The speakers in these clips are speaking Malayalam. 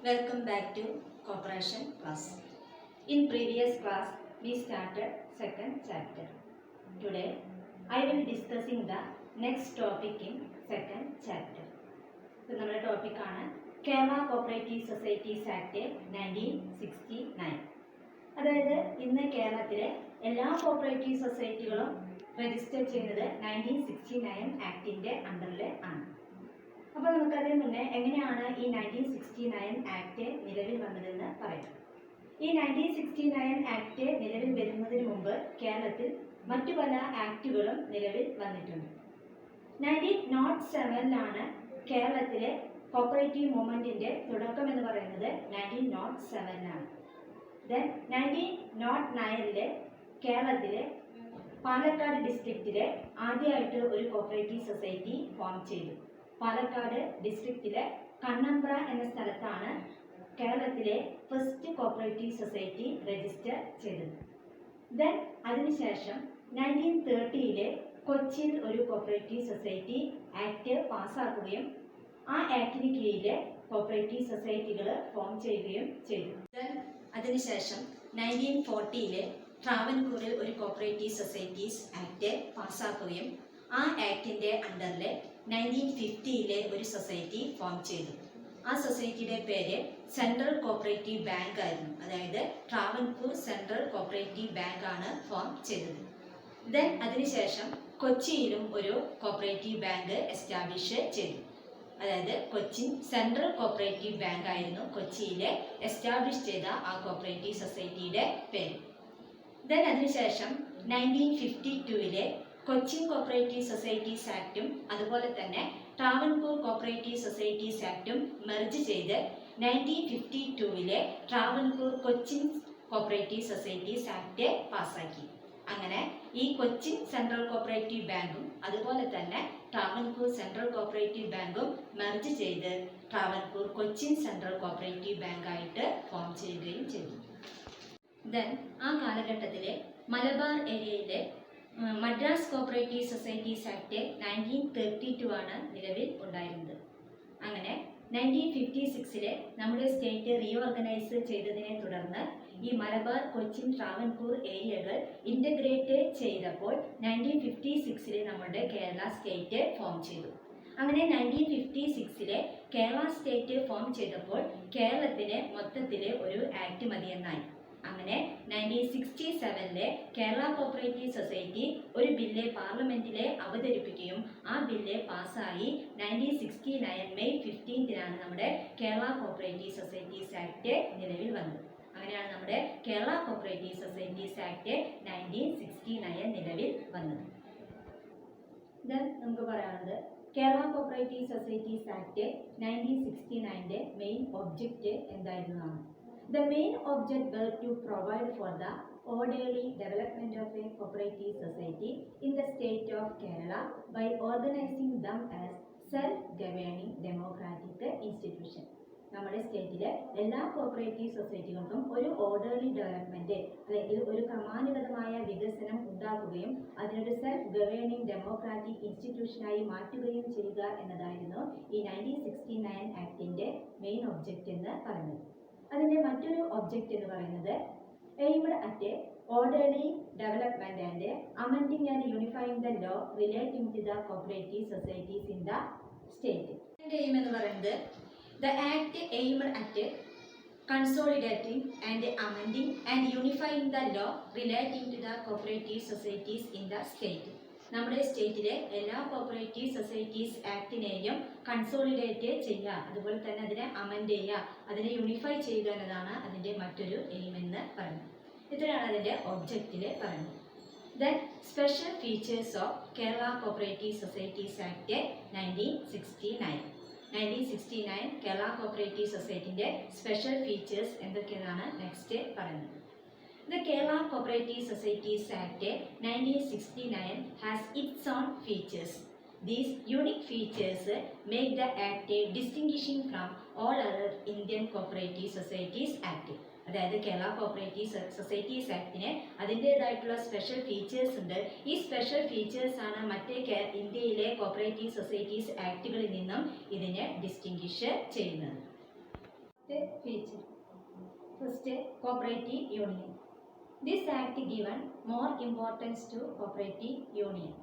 Welcome back to Corporation class. In previous class, we started second chapter. Today, I will discussing the next topic in second chapter. So, നമ്മുടെ topic ആണ് കേരള കോപ്പറേറ്റീവ് സൊസൈറ്റീസ് ആക്ട് 1969. അതായത് ഇന്ന് കേരളത്തിലെ എല്ലാ കോപ്പറേറ്റീവ് സൊസൈറ്റികളും രജിസ്റ്റർ ചെയ്യുന്നത് 1969 ആക്ടിന്റെ അണ്ടറിൽ ആണ്. അപ്പോൾ നമുക്കതിന് മുന്നേ എങ്ങനെയാണ് ഈ 1969 ആക്ട് നിലവിൽ വന്നതെന്ന് പറയാം. ഈ 1969 ആക്ട് നിലവിൽ വരുന്നതിന് മുമ്പ് കേരളത്തിൽ മറ്റു പല ആക്ടുകളും നിലവിൽ വന്നിട്ടുണ്ട്. 1907 കേരളത്തിലെ കോപ്പറേറ്റീവ് മൂവ്മെന്റിന്റെ തുടക്കം എന്ന് പറയുന്നത് 1907 ദെൻ 1909 കേരളത്തിലെ പാലക്കാട് ഡിസ്ട്രിക്റ്റിലെ ആദ്യമായിട്ട് ഒരു കോപ്പറേറ്റീവ് സൊസൈറ്റി ഫോം ചെയ്തു. പാലക്കാട് ഡിസ്ട്രിക്റ്റിലെ കണ്ണമ്പ്ര എന്ന സ്ഥലത്താണ് കേരളത്തിലെ ഫസ്റ്റ് കോപ്പറേറ്റീവ് സൊസൈറ്റി രജിസ്റ്റർ ചെയ്തത്. ദെൻ അതിനുശേഷം 1930 കൊച്ചിയിൽ ഒരു കോപ്പറേറ്റീവ് സൊസൈറ്റി ആക്ട് പാസ്സാക്കുകയും ആ ആക്ടിന് കീഴിൽ കോപ്പറേറ്റീവ് സൊസൈറ്റികൾ ഫോം ചെയ്യുകയും ചെയ്തു. ദെൻ അതിനുശേഷം 1940 ട്രാവൻകൂറിൽ ഒരു കോപ്പറേറ്റീവ് സൊസൈറ്റീസ് ആക്ട് പാസ്സാക്കുകയും ആ ആക്ടിന്റെ അണ്ടറിൽ 1950 ഒരു സൊസൈറ്റി ഫോം ചെയ്തു. ആ സൊസൈറ്റിയുടെ പേര് സെൻട്രൽ കോപ്പറേറ്റീവ് ബാങ്ക് ആയിരുന്നു. അതായത് ട്രാവൻകൂർ സെൻട്രൽ കോപ്പറേറ്റീവ് ബാങ്ക് ആണ് ഫോം ചെയ്തത്. ദെൻ അതിനുശേഷം കൊച്ചിയിലും ഒരു കോപ്പറേറ്റീവ് ബാങ്ക് എസ്റ്റാബ്ലിഷ് ചെയ്തു. അതായത് കൊച്ചിൻ സെൻട്രൽ കോപ്പറേറ്റീവ് ബാങ്ക് ആയിരുന്നു കൊച്ചിയിലെ എസ്റ്റാബ്ലിഷ് ചെയ്ത ആ കോപ്പറേറ്റീവ് സൊസൈറ്റിയുടെ പേര്. ദെൻ അതിനുശേഷം 1952 കൊച്ചിൻ കോപ്പറേറ്റീവ് സൊസൈറ്റീസ് ആക്ടും അതുപോലെ തന്നെ ട്രാവൻകൂർ കോപ്പറേറ്റീവ് സൊസൈറ്റീസ് ആക്ടും മെർജ് ചെയ്ത് 1952 Travancore Cochin cooperative societies act പാസ്സാക്കി. അങ്ങനെ ഈ കൊച്ചിൻ സെൻട്രൽ കോപ്പറേറ്റീവ് ബാങ്കും അതുപോലെ തന്നെ ട്രാവൻകൂർ സെൻട്രൽ കോപ്പറേറ്റീവ് ബാങ്കും മെർജ് ചെയ്ത് Travancore Cochin central cooperative bank ആയിട്ട് ഫോം ചെയ്യുകയും ചെയ്തു. ദെൻ ആ കാലഘട്ടത്തിലെ മലബാർ ഏരിയയിലെ മദ്രാസ് കോപ്പറേറ്റീവ് സൊസൈറ്റീസ് ആക്ട് 1932 നിലവിൽ ഉണ്ടായിരുന്നത്. അങ്ങനെ 1956 നമ്മുടെ സ്റ്റേറ്റ് റീഓർഗനൈസ് ചെയ്തതിനെ തുടർന്ന് ഈ മലബാർ കൊച്ചിൻ ട്രാവൻകൂർ ഏരിയകൾ ഇൻ്റഗ്രേറ്റ് ചെയ്തപ്പോൾ 1956 നമ്മുടെ കേരള സ്റ്റേറ്റ് ഫോം ചെയ്തു. അങ്ങനെ 1956 കേരള സ്റ്റേറ്റ് ഫോം ചെയ്തപ്പോൾ കേരളത്തിന് മൊത്തത്തിൽ ഒരു ആക്ട് മതിയെന്നായി. അങ്ങനെ 1967 കേരള കോപ്പറേറ്റീവ് സൊസൈറ്റി ഒരു ബില്ല് പാർലമെന്റിൽ അവതരിപ്പിക്കുകയും ആ ബില്ല് പാസ്സായി 1969 മെയ് 15 നമ്മുടെ കേരള കോപ്പറേറ്റീവ് സൊസൈറ്റീസ് ആക്ട് നിലവിൽ വന്നത്. അങ്ങനെയാണ് നമ്മുടെ കേരള കോപ്പറേറ്റീവ് സൊസൈറ്റീസ് ആക്ട് 1969 നിലവിൽ വന്നത്. ദെൻ നമുക്ക് പറയാനുള്ളത് Kerala cooperative societies act 1969 main object എന്തായിരുന്നതാണ്. The main object was to provide for the orderly development of a cooperative society in the state of Kerala by organizing them as self-governing democratic institution. നമ്മുടെ സ്റ്റേറ്റിലെ എല്ലാ കോപ്പറേറ്റീവ് സൊസൈറ്റികൾക്കും ഒരു ഓർഡർലി ഡെവലപ്മെന്റ് അല്ലെങ്കിൽ ഒരു ക്രമാനുഗതമായ വികസനം ഉണ്ടാക്കുകയും അതിനൊരു സെൽഫ് ഗവേണിംഗ് ഡെമോക്രാറ്റിക് ഇൻസ്റ്റിറ്റ്യൂഷനായി മാറ്റുകയും ചെയ്യുക എന്നതായിരുന്നു ഈ 1969 ആക്ടിന്റെ മെയിൻ ഒബ്ജക്റ്റ് എന്ന് പറയുന്നത്. അതിൻ്റെ മറ്റൊരു ഒബ്ജക്റ്റ് എന്ന് പറയുന്നത് aimed at orderly development and amending and unifying the law relating to the cooperative societies in the state. Aim എന്ന് പറയുന്നത് the act aimed at consolidating and amending and unifying the law relating to the cooperative societies in the state. നമ്മുടെ സ്റ്റേറ്റിലെ എല്ലാ കോപ്പറേറ്റീവ് സൊസൈറ്റീസ് ആക്ടിനെയും കൺസോളിഡേറ്റ് ചെയ്യുക, അതുപോലെ തന്നെ അതിനെ അമെൻഡ് ചെയ്യുക, അതിനെ യൂണിഫൈ ചെയ്യുക എന്നതാണ് അതിൻ്റെ മറ്റൊരു എയിം എന്ന് പറയുന്നത്. ഇത്രയാണ് അതിൻ്റെ ഒബ്ജക്റ്റിൽ പറയുന്നത്. Then special features of Kerala cooperative societies act 1969 Kerala cooperative സൊസൈറ്റിൻ്റെ സ്പെഷ്യൽ ഫീച്ചേഴ്സ് എന്തൊക്കെയാണ് നെക്സ്റ്റ് പറയുന്നത്. The Kerala Cooperative Societies Act 1969 has its own features. These unique features make the Act distinguishing from all other Indian Cooperative Societies Act. അതായത് കേരള കോപ്പറേറ്റീവ് സൊസൈറ്റീസ് ആക്ടിന് അതിൻ്റേതായിട്ടുള്ള സ്പെഷ്യൽ ഫീച്ചേഴ്സ് ഉണ്ട്. ഈ സ്പെഷ്യൽ ഫീച്ചേഴ്സ് ആണ് മറ്റേ ഇന്ത്യയിലെ കോപ്പറേറ്റീവ് സൊസൈറ്റീസ് ആക്ടുകളിൽ നിന്നും ഇതിനെ ഡിസ്റ്റിങ്വിഷ് ചെയ്യുന്നത്. feature. First, cooperative union. This act given more importance to cooperative union.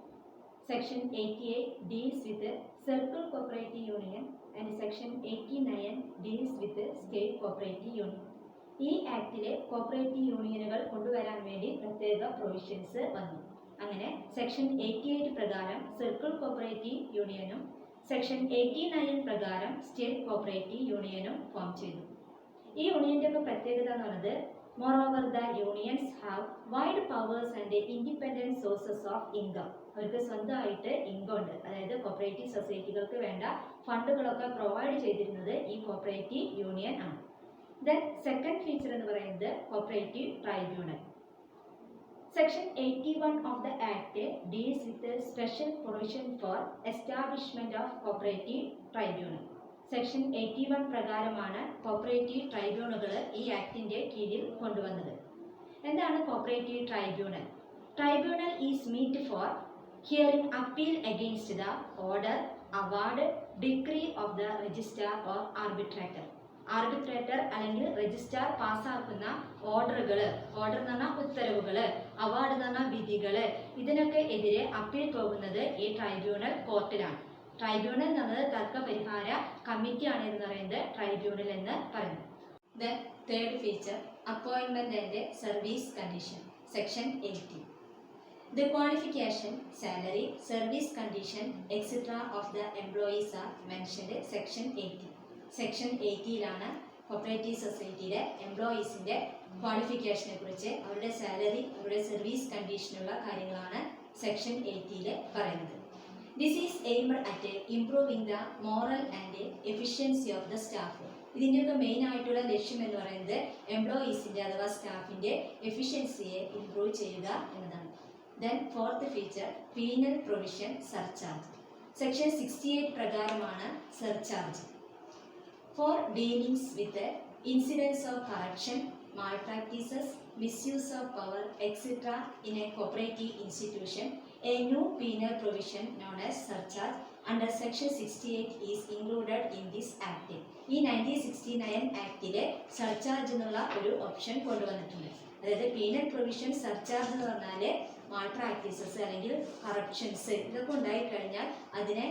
Section 88 deals with circle cooperative union and section 89 deals with state cooperative union. ഈ ആക്ടിലെ കോപ്പറേറ്റീവ് യൂണിയനുകൾ കൊണ്ടുവരാൻ വേണ്ടി പ്രത്യേക പ്രൊവിഷൻസ് വന്നു. അങ്ങനെ സെക്ഷൻ 88 പ്രകാരം സർക്കിൾ കോപ്പറേറ്റീവ് യൂണിയനും സെക്ഷൻ 89 പ്രകാരം സ്റ്റേറ്റ് കോപ്പറേറ്റീവ് യൂണിയനും ഫോം ചെയ്തു. ഈ യൂണിയന്റെ ഒക്കെ പ്രത്യേകത എന്ന് പറയുന്നത് moreover the unions have wide powers and independent sources of income. അവർക്ക് സ്വന്തമായിട്ട് ഇൻകം ഉണ്ട്. അതായത് കോപ്പറേറ്റീവ് സൊസൈറ്റികൾക്ക് വേണ്ട ഫണ്ടുകളൊക്കെ പ്രൊവൈഡ് ചെയ്തിരുന്നത് ഈ കോപ്പറേറ്റീവ് യൂണിയൻ ആണ്. ദെൻ സെക്കൻഡ് ഫീച്ചർ എന്ന് പറയുന്നത് cooperative tribunal. Section 81 of the act deals with special provision for establishment of cooperative tribunal. Section 81 പ്രകാരമാണ് കോപ്പറേറ്റീവ് ട്രൈബ്യൂണലുകൾ ഈ ആക്ടിന്റെ കീഴിൽ കൊണ്ടുവന്നത്. എന്താണ് cooperative tribunal? Tribunal is meet for hearing appeal against the order, award, decree of the registrar or arbitrator. Arbitrator അല്ലെങ്കിൽ രജിസ്ട്രാർ പാസ്സാക്കുന്ന ഓർഡറുകൾ, ഓർഡർ എന്ന് പറഞ്ഞാൽ ഉത്തരവുകൾ, അവാർഡ് എന്ന് പറഞ്ഞാൽ വിധികൾ, ഇതിനൊക്കെ എതിരെ അപ്പീൽ പോകുന്നത് ഈ ട്രൈബ്യൂണൽ കോർട്ടിലാണ്. ട്രൈബ്യൂണൽ എന്നത് തർക്ക പരിഹാര കമ്മിറ്റിയാണ് എന്ന് പറയുന്നത് ട്രൈബ്യൂണൽ എന്ന് പറയുന്നത്. ദെൻ തേർഡ് ഫീച്ചർ അപ്പോയിൻമെന്റ് and service condition. Section 80. The qualification, salary, service condition, etc. of the employees are mentioned section 80. Section 80ലാണ് കോപ്പറേറ്റീവ് സൊസൈറ്റിയിലെ എംപ്ലോയീസിൻ്റെ ക്വാളിഫിക്കേഷനെ കുറിച്ച്, അവരുടെ സാലറി, അവരുടെ സർവീസ് കണ്ടീഷനുള്ള കാര്യങ്ങളാണ് സെക്ഷൻ 80ൽ പറയുന്നത്. This is aimed at improving the moral and efficiency of the staff. ഇതിൻ്റെയൊക്കെ മെയിൻ ആയിട്ടുള്ള ലക്ഷ്യം എന്ന് പറയുന്നത് എംപ്ലോയീസിൻ്റെ അഥവാ സ്റ്റാഫിൻ്റെ എഫിഷ്യൻസിയെ ഇംപ്രൂവ് ചെയ്യുക എന്നതാണ്. Then fourth feature penal provision surcharge. Section 68 പ്രകാരമാണ് surcharge. For dealings with the incidents of corruption, malpractices, misuse of power, etc. in a cooperative institution, a new penal provision known as surcharge under section 68 is included in this act. ഈ 1969 ആക്ടിലെ സർചാർജ് എന്നുള്ള ഒരു ഓപ്ഷൻ കൊണ്ടുവന്നിട്ടുണ്ട്. അതായത് പീനൽ പ്രൊവിഷൻ സർചാർജ് എന്ന് പറഞ്ഞാൽ മാൾ പ്രാക്ടീസസ് അല്ലെങ്കിൽ കറപ്ഷൻസ് ഇതൊക്കെ ഉണ്ടായിക്കഴിഞ്ഞാൽ അതിനെ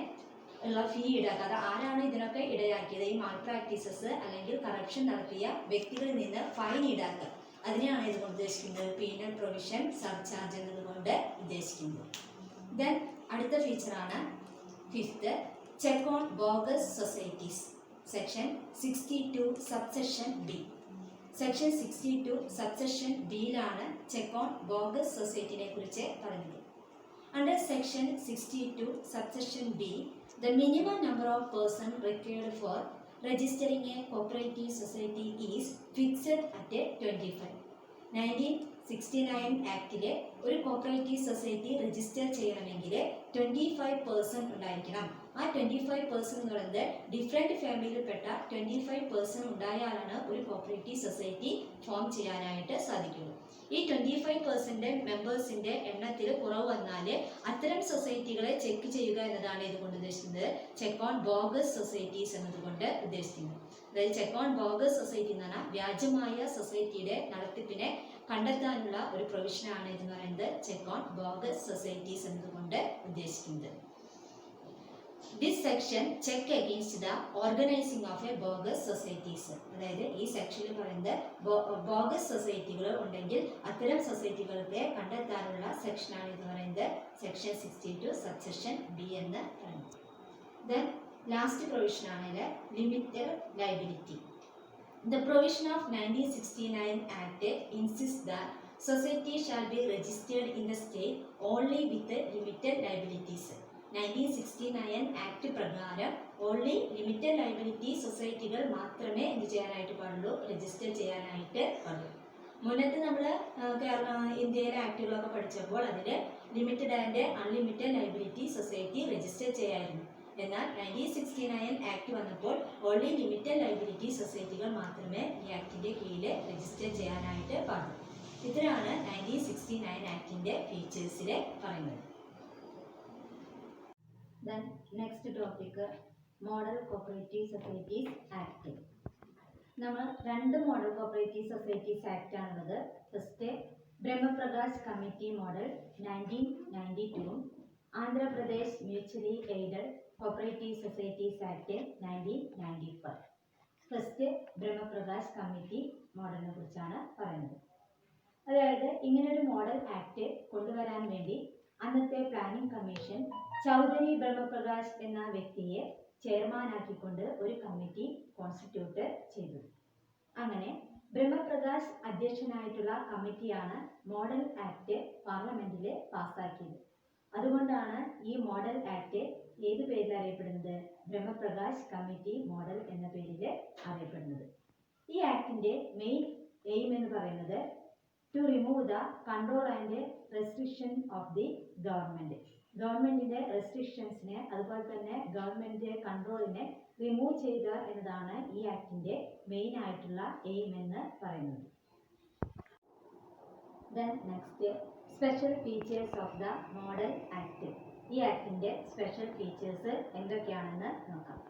ഉള്ള ഫീ ഈടാക്കുക. അത് ആരാണ് ഇതിനൊക്കെ ഇടയാക്കിയത്? ഈ മാൾ പ്രാക്ടീസസ് അല്ലെങ്കിൽ കറപ്ഷൻ നടത്തിയ വ്യക്തികളിൽ നിന്ന് ഫൈൻ ഈടാക്കുക. അതിനെയാണ് ഇതുകൊണ്ട് ഉദ്ദേശിക്കുന്നത് പീനൽ പ്രൊവിഷൻ സർചാർജ് എന്നതുകൊണ്ട് ഉദ്ദേശിക്കുന്നത്. ദെൻ അടുത്ത ഫീച്ചറാണ് fifth check on bogus societies. Section 62 subsection B. Section 62 subsection ബിയിലാണ് ചെക്ക് ഓൺ ബോഗസ് സൊസൈറ്റിനെ കുറിച്ച് പറയുന്നത്. Under section 62 subsection B, the minimum number of persons required for registering a cooperative society is fixed at 25. 1969 ആക്ടിലെ ഒരു കോപ്പറേറ്റീവ് സൊസൈറ്റി രജിസ്റ്റർ ചെയ്യണമെങ്കിൽ 25% ഉണ്ടായിരിക്കണം. ആ 25% എന്ന് പറയുന്നത് ഡിഫറെൻറ്റ് ഫാമിലിയിൽപ്പെട്ട 25% ഉണ്ടായാലാണ് ഒരു കോപ്പറേറ്റീവ് സൊസൈറ്റി ഫോം ചെയ്യാനായിട്ട് സാധിക്കുള്ളൂ. ഈ 25% മെമ്പേഴ്സിൻ്റെ എണ്ണത്തിൽ കുറവ് വന്നാൽ അത്തരം സൊസൈറ്റികളെ ചെക്ക് ചെയ്യുക എന്നതാണ് ഇതുകൊണ്ട് ഉദ്ദേശിക്കുന്നത് ചെക്ക് ഓൺ ബോഗസ് സൊസൈറ്റീസ് എന്നതുകൊണ്ട് ഉദ്ദേശിക്കുന്നത്. അതായത് ചെക്ക് ഓൺ ബോഗസ് സൊസൈറ്റി എന്ന് പറഞ്ഞാൽ വ്യാജമായ സൊസൈറ്റിയുടെ നടത്തിപ്പിനെ കണ്ടെത്താനുള്ള ഒരു പ്രൊവിഷനാണ് ഇതെന്ന് പറയുന്നത് ചെക്ക് ഓൺ ബോഗസ് സൊസൈറ്റീസ് എന്നതുകൊണ്ട് ഉദ്ദേശിക്കുന്നത്. This section check against the organising of A bogus societies. അതായത് ഈ സെക്ഷനിൽ പറയുന്നത് ബോഗസ് സൊസൈറ്റികൾ ഉണ്ടെങ്കിൽ അത്തരം സൊസൈറ്റികളെ കണ്ടെത്താനുള്ള സെക്ഷനാണ് ഇത് പറയുന്നത് സെക്ഷൻ 62 സബ്സെക്ഷൻ ബി എന്ന് പറയുന്നത്. ദെൻ ലാസ്റ്റ് പ്രൊവിഷനാണ് limited liability. The provision of 1969 Act insists that society shall be registered in the state only with limited liabilities. 1969 act പ്രകാരം ഓൺലി ലിമിറ്റഡ് ലയബിലിറ്റി സൊസൈറ്റികൾ മാത്രമേ എന്ത് ചെയ്യാനായിട്ട് പാടുള്ളൂ, രജിസ്റ്റർ ചെയ്യാനായിട്ട് പാടുള്ളൂ. മുന്നത്തെ നമ്മൾ ഇന്ത്യയിലെ ആക്ടുകളൊക്കെ പഠിച്ചപ്പോൾ അതിൽ limited and unlimited liability society register ചെയ്യായിരുന്നു. എന്നാൽ 1969 ആക്ട് വന്നപ്പോൾ ഓൺലി ലിമിറ്റഡ് ലയബിലിറ്റി സൊസൈറ്റികൾ മാത്രമേ ഈ ആക്ടിൻ്റെ കീഴിൽ രജിസ്റ്റർ ചെയ്യാനായിട്ട് പാടുള്ളൂ. ഇത്രയാണ് 1969 ആക്ടിൻ്റെ ഫീച്ചേഴ്സിൽ പറയുന്നത്. Then next topic, Model Cooperative Societies Act. നമ്മൾ രണ്ട് മോഡൽ കോപ്പറേറ്റീവ് സൊസൈറ്റീസ് ആക്ട് ആണുള്ളത്. First Brahm Prakash committee model 1992 Andhra Pradesh mutually aided cooperative societies act 1995. First Brahm Prakash committee മോഡലിനെ കുറിച്ചാണ് പറയുന്നത്. അതായത് ഇങ്ങനൊരു മോഡൽ ആക്ട് കൊണ്ടുവരാൻ വേണ്ടി അന്നത്തെ പ്ലാനിംഗ് കമ്മീഷൻ ചൗധരി ബ്രഹ്മപ്രകാശ് എന്ന വ്യക്തിയെ ചെയർമാനാക്കിക്കൊണ്ട് ഒരു കമ്മിറ്റി കോൺസ്റ്റിറ്റ്യൂട്ട് ചെയ്തു. അങ്ങനെ ബ്രഹ്മപ്രകാശ് അധ്യക്ഷനായിട്ടുള്ള കമ്മിറ്റിയാണ് മോഡൽ ആക്ട് പാർലമെന്റിൽ പാസ്സാക്കിയത്. അതുകൊണ്ടാണ് ഈ മോഡൽ ആക്ട് ഏത് പേരിൽ അറിയപ്പെടുന്നത്? ബ്രഹ്മപ്രകാശ് കമ്മിറ്റി മോഡൽ എന്ന പേരിൽ അറിയപ്പെടുന്നത്. ഈ ആക്ടിന്റെ മെയിൻ എയിം എന്ന് പറയുന്നത് to remove the control and restriction of the government. ഗവൺമെന്റിന്റെ റെസ്ട്രിക്ഷൻസിനെ അതുപോലെ തന്നെ ഗവൺമെന്റിന്റെ കൺട്രോളിനെ റിമൂവ് ചെയ്യുക എന്നതാണ് ഈ ആക്ടിന്റെ മെയിൻ ആയിട്ടുള്ള എയിം എന്ന് പറയുന്നത്. Then next, special features of the model act. ഈ ആക്ടിന്റെ സ്പെഷ്യൽ ഫീച്ചേഴ്സ് എന്തൊക്കെയാണെന്ന് നോക്കാം.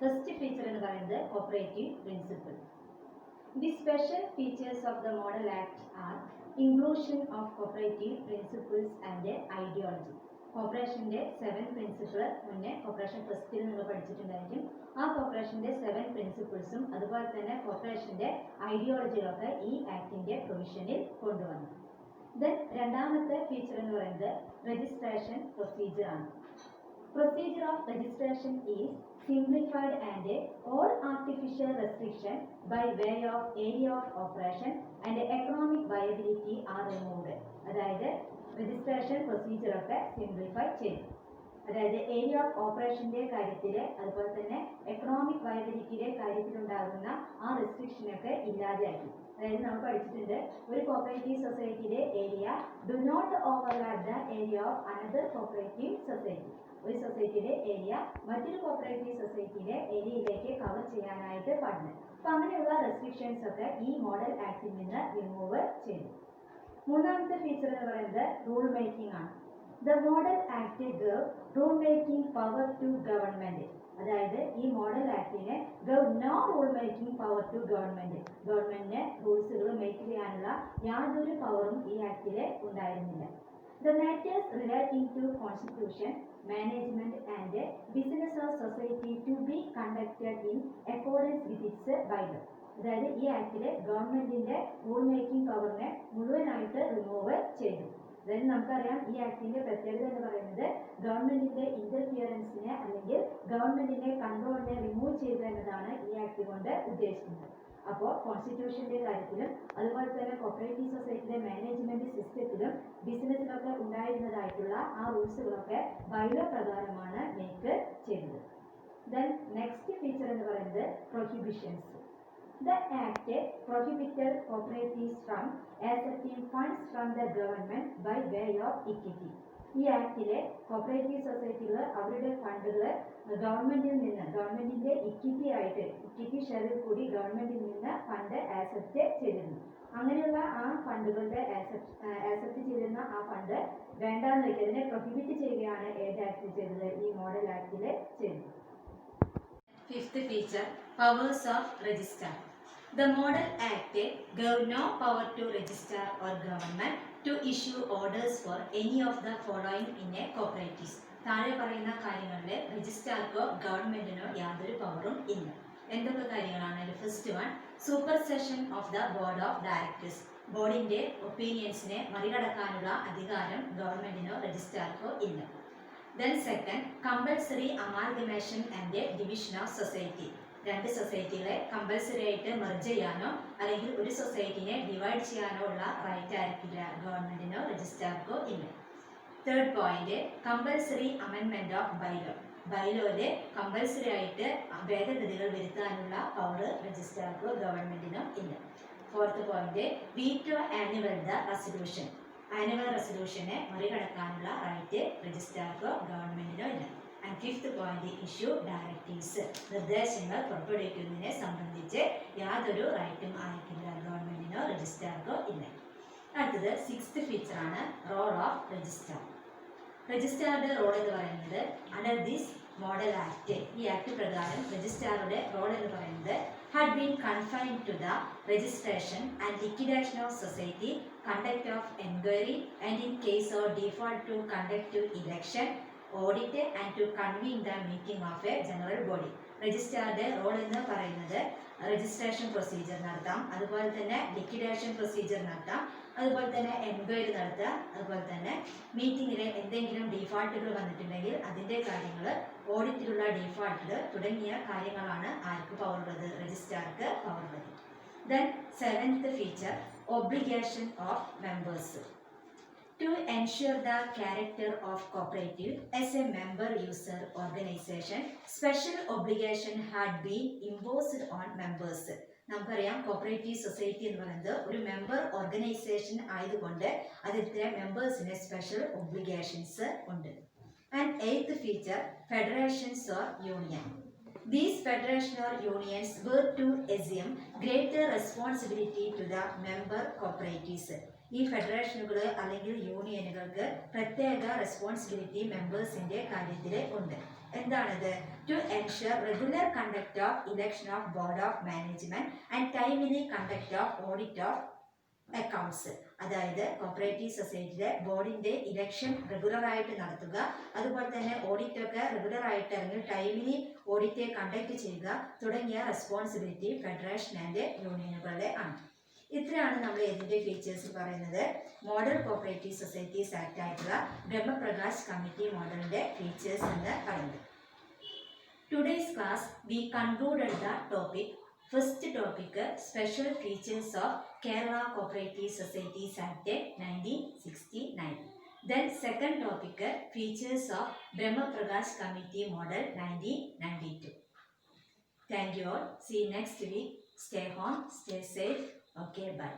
ഫസ്റ്റ് ഫീച്ചർ എന്ന് പറയുന്നത് cooperative principle. The special features of the Model Act are inclusion of cooperative principles and ideology. കോർപ്പറേഷന്റെ 7 പ്രിൻസിപ്പിൾ മുന്നേ കോർപ്പറേഷൻ ഫസ്റ്റിൽ നിങ്ങൾ പഠിച്ചിട്ടുണ്ടായിരിക്കും. ആ കോർപ്പറേഷന്റെ 7 പ്രിൻസിപ്പിൾസും അതുപോലെ തന്നെ കോർപ്പറേഷന്റെ ഐഡിയോളജികളൊക്കെ ഈ ആക്ടിന്റെ പ്രൊവിഷനിൽ കൊണ്ടുവന്നു. ദെൻ രണ്ടാമത്തെ ഫീച്ചർ എന്ന് പറയുന്നത് രജിസ്ട്രേഷൻ പ്രൊസീജിയർ ആണ്. Procedure of registration is simplified and all artificial restriction by way of area of operation and economic viability are removed. അതായത് രജിസ്ട്രേഷൻ പ്രൊസീജിയർ ഒക്കെ സിംപ്ലിഫൈ ചെയ്തു. അതായത് ഏരിയ ഓഫ് ഓപ്പറേഷന്റെ കാര്യത്തിൽ അതുപോലെ തന്നെ എക്കണോമിക് വയബിലിറ്റിയുടെ കാര്യത്തിലുണ്ടാകുന്ന ആ റെസ്ട്രിക്ഷനൊക്കെ ഇല്ലാതെയാക്കി. അതായത് നമ്മൾ പഠിച്ചിട്ടുണ്ട്, ഒരു കോപ്പറേറ്റീവ് സൊസൈറ്റിയുടെ area do not overlap the area of another cooperative society. ഒരു സൊസൈറ്റിയുടെ ഏരിയ മറ്റൊരു കോപ്പറേറ്റീവ് സൊസൈറ്റിയുടെ ഏരിയയിലേക്ക് കവർ ചെയ്യാനായിട്ട് പാടില്ല. അപ്പൊ അങ്ങനെയുള്ള റെസ്ട്രിക്ഷൻസ് ഒക്കെ ഈ മോഡൽ ആക്ടിൽ നിന്ന് റിമൂവ് ചെയ്തു. മൂന്നാമത്തെ ഫീച്ചർ എന്ന് പറയുന്നത് റൂൾ മേക്കിംഗ് ആണ്. The model act give rule making power to government. അതായത് ഈ മോഡൽ ആക്ടിനെ give no rule making power to government. ഗവൺമെന്റിന് റൂൾസുകൾ മേക്ക് ചെയ്യാനുള്ള യാതൊരു പവറും ഈ ആക്ടില് ഉണ്ടായിരുന്നില്ല. The matters relating to constitution, management and business of society to be conducted in accordance with its bylaw. അതായത് ഈ ആക്ടിലെ ഗവൺമെന്റിന്റെ റൂൾ മേക്കിംഗ് പവറിനെ മുഴുവനായിട്ട് റിമൂവ് ചെയ്തു. അതായത് നമുക്കറിയാം ഈ ആക്ടിന്റെ പ്രത്യേകത എന്ന് പറയുന്നത് ഗവൺമെന്റിന്റെ ഇന്റർഫിയറൻസിനെ അല്ലെങ്കിൽ ഗവൺമെന്റിന്റെ കൺട്രോളിനെ റിമൂവ് ചെയ്യുക എന്നതാണ് ഈ ആക്ട് കൊണ്ട് ഉദ്ദേശിക്കുന്നത്. അപ്പോൾ കോൺസ്റ്റിറ്റ്യൂഷന്റെ കാര്യത്തിലും അതുപോലെ തന്നെ കോപ്പറേറ്റീവ് സൊസൈറ്റിയുടെ മാനേജ്മെന്റ് സിസ്റ്റത്തിലും ബിസിനസ്സിലൊക്കെ ഉണ്ടായിരുന്നതായിട്ടുള്ള ആ റൂൾസുകളൊക്കെ ബൈലോ പ്രകാരമാണ് മേക്ക് ചെയ്തത്. ദെൻ നെക്സ്റ്റ് ഫീച്ചർ എന്ന് പറയുന്നത് പ്രൊഹിബിഷൻസ്. The Act prohibited cooperatives from accepting funds from the government by way of equity. ഈ ആക്ടിലെ കോപ്പറേറ്റീവ് സൊസൈറ്റികൾ അവരുടെ ഫണ്ടുകൾ ഗവൺമെന്റിന്റെ ഇക്വിറ്റി ഷെയറിൽ കൂടി ഗവൺമെന്റിൽ നിന്ന് ഫണ്ട് ആക്സെപ്റ്റ് ചെയ്തിരുന്നു. അങ്ങനെയുള്ള ആ ഫണ്ടുകളുടെ ആക്സെപ്റ്റ് ചെയ്തിരുന്ന ആ ഫണ്ട് വേണ്ടാന്ന് വയ്ക്കുക, അതിനെ പ്രൊഹിബിറ്റ് ചെയ്യുകയാണ് ഏത് ആക്ട് ചെയ്തത്? ഈ മോഡൽ ആക്ടില് ചെയ്തത്. Fifth feature powers of register. The Model Act gave no power to register or government to issue orders for any of the following in a cooperative. താഴെ പറയുന്ന കാര്യങ്ങളിൽ രജിസ്ട്രാർക്കോ ഗവൺമെന്റിനോ യാതൊരു പവറും ഇല്ല. എന്തൊക്കെ കാര്യങ്ങളാണ്? First one, super session of the board of directors. ബോർഡിന്റെ ഒപ്പീനിയൻസിനെ മറികടക്കാനുള്ള അധികാരം ഗവൺമെന്റിനോ രജിസ്ട്രാർക്കോ ഇല്ല. Then second, compulsory amalgamation and division of society. രണ്ട് സൊസൈറ്റികളെ കമ്പൽസറി ആയിട്ട് മെർജ് ചെയ്യാനോ അല്ലെങ്കിൽ ഒരു സൊസൈറ്റിനെ ഡിവൈഡ് ചെയ്യാനോ ഉള്ള റൈറ്റ് ആയിരിക്കില്ല ഗവൺമെന്റിനോ രജിസ്ട്രാർക്കോ ഇല്ല. തേർഡ് പോയിന്റ്, കമ്പൽസറി അമെൻമെന്റ് ഓഫ് ബൈലോ. ബൈലോയില് കമ്പൽസറി ആയിട്ട് ഭേദഗതികൾ വരുത്താനുള്ള പവർ രജിസ്ട്രാർക്കോ ഗവൺമെന്റിനോ ഇല്ല. Fourth point, veto annual the resolution. Annual റെസൊല്യൂഷനെ മറികടക്കാനുള്ള റൈറ്റ് രജിസ്ട്രാർക്കോ ഗവൺമെന്റിനോ ഇല്ല. And fifth point, issue directives. നിർദ്ദേശങ്ങൾ പുറപ്പെടുവിക്കുന്നതിനെ സംബന്ധിച്ച് യാതൊരു റൈറ്റും ആയിരിക്കില്ല ഗവൺമെന്റിനോ രജിസ്ട്രാർക്കോ ഇല്ല. അടുത്തത് സിക്സ്ത് ഫീച്ചർ ആണ് റോൾ ഓഫ് രജിസ്ട്രാർ. രജിസ്ട്രാറുടെ റോൾ എന്ന് പറയുന്നത് അണ്ടർ ദിസ് മോഡൽ ആക്ട്, ഈ ആക്ട് പ്രകാരം രജിസ്ട്രാറുടെ റോൾ എന്ന് പറയുന്നത് had been confined to the registration and liquidation of society, conduct of inquiry, and in case of default to conduct to election, audit and to convene the meeting of a general body. രജിസ്ട്രാറുടെ റോൾ എന്ന് പറയുന്നത് രജിസ്ട്രേഷൻ പ്രൊസീജിയർ നടത്താം, അതുപോലെ തന്നെ ലിക്വിഡേഷൻ പ്രൊസീജിയർ നടത്താം, അതുപോലെ തന്നെ എൻക്വയറി നടത്തുക, അതുപോലെ തന്നെ മീറ്റിങ്ങിൽ എന്തെങ്കിലും ഡിഫാൾട്ടുകൾ വന്നിട്ടുണ്ടെങ്കിൽ അതിൻ്റെ കാര്യങ്ങൾ, ഓഡിറ്റിലുള്ള ഡിഫാൾട്ടുകൾ തുടങ്ങിയ കാര്യങ്ങളാണ് ആർക്ക് പവറുള്ളത്? രജിസ്ട്രാർക്ക് പവറുള്ളത്. Then seventh feature, obligation of members. To ensure the character of cooperative as a member user organization, special obligation had been imposed on members. നമുക്കറിയാം കോപ്പറേറ്റീവ് സൊസൈറ്റി എന്ന് പറയുന്നത് ഒരു മെമ്പർ ഓർഗനൈസേഷൻ ആയതുകൊണ്ട് അതിലത്തെ മെമ്പേഴ്സിന് സ്പെഷ്യൽ ഒബ്ലിഗേഷൻസ് ഉണ്ട്. And eighth feature, federations or union. These federations or unions were to assume greater responsibility to the member cooperatives. ഈ ഫെഡറേഷനുകൾ അല്ലെങ്കിൽ യൂണിയനുകൾക്ക് പ്രത്യേക റെസ്പോൺസിബിലിറ്റി മെമ്പേഴ്സിന്റെ കാര്യത്തിൽ ഉണ്ട്. എന്താണത്? To ensure regular conduct of election of board of management and timely conduct of audit of accounts. അതായത് കോപ്പറേറ്റീവ് സൊസൈറ്റിയിലെ ബോർഡിന്റെ ഇലക്ഷൻ റെഗുലറായിട്ട് നടത്തുക, അതുപോലെ തന്നെ ഓഡിറ്റ് ഒക്കെ റെഗുലറായിട്ട് അല്ലെങ്കിൽ ടൈംലി ഓഡിറ്റ് കണ്ടക്ട് ചെയ്യുക തുടങ്ങിയ റെസ്പോൺസിബിലിറ്റി ഫെഡറേഷൻ ആൻഡ് യൂണിയനുകളുടെ ആണ്. ഇത്രയാണ് നമ്മൾ ഇതിന്റെ ഫീച്ചേഴ്സ് പറയുന്നത്. മോഡൽ കോപ്പറേറ്റീവ് സൊസൈറ്റീസ് ആക്ട് ആയിട്ടുള്ള ബ്രഹ്മപ്രകാശ് കമ്മിറ്റി മോഡലിന്റെ ഫീച്ചേഴ്സ് എന്ന് പറയുന്നത്. Today's class we concluded the topic. First topic, special features of Kerala cooperative societies act 1969. Then second topic, features of Brahmaprakash Committee Model 1992. Thank you all. See you next week. Stay home, stay safe. Okay, bye.